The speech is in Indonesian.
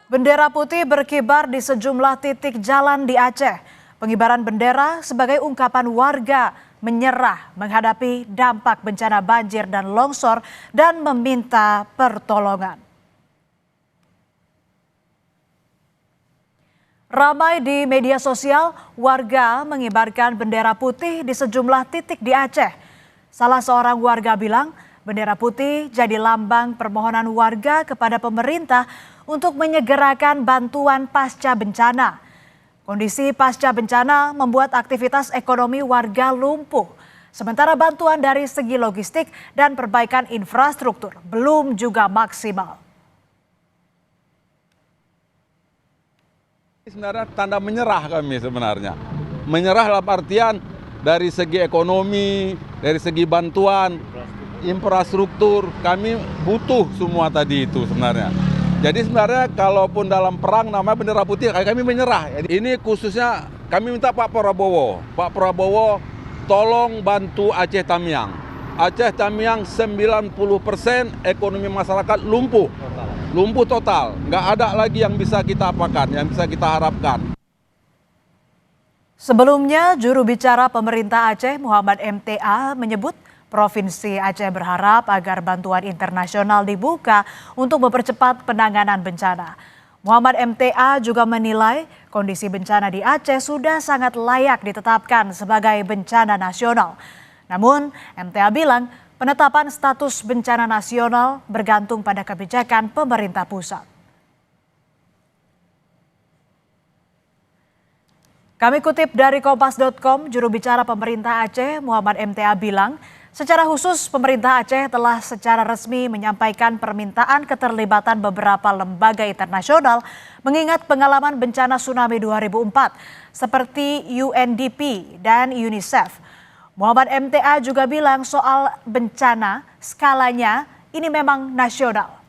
Bendera putih berkibar di sejumlah titik jalan di Aceh. Pengibaran bendera sebagai ungkapan warga menyerah menghadapi dampak bencana banjir dan longsor dan meminta pertolongan. Ramai di media sosial, warga mengibarkan bendera putih di sejumlah titik di Aceh. Salah seorang warga bilang, bendera putih jadi lambang permohonan warga kepada pemerintah untuk menyegerakan bantuan pasca bencana. Kondisi pasca bencana membuat aktivitas ekonomi warga lumpuh. Sementara bantuan dari segi logistik dan perbaikan infrastruktur belum juga maksimal. Sebenarnya tanda menyerah kami sebenarnya. Menyerah dalam artian dari segi ekonomi, dari segi bantuan, infrastruktur, kami butuh semua tadi itu sebenarnya. Jadi sebenarnya kalaupun dalam perang namanya bendera putih, kami menyerah. Ini khususnya kami minta Pak Prabowo tolong bantu Aceh Tamiang. Aceh Tamiang 90% ekonomi masyarakat lumpuh. Lumpuh total, nggak ada lagi yang bisa kita apakan, yang bisa kita harapkan. Sebelumnya, juru bicara pemerintah Aceh Muhammad MTA menyebut Provinsi Aceh berharap agar bantuan internasional dibuka untuk mempercepat penanganan bencana. Muhammad MTA juga menilai kondisi bencana di Aceh sudah sangat layak ditetapkan sebagai bencana nasional. Namun, MTA bilang penetapan status bencana nasional bergantung pada kebijakan pemerintah pusat. Kami kutip dari Kompas.com, juru bicara pemerintah Aceh Muhammad MTA bilang, secara khusus pemerintah Aceh telah secara resmi menyampaikan permintaan keterlibatan beberapa lembaga internasional mengingat pengalaman bencana tsunami 2004 seperti UNDP dan UNICEF. Muhammad MTA juga bilang soal bencana skalanya ini memang nasional.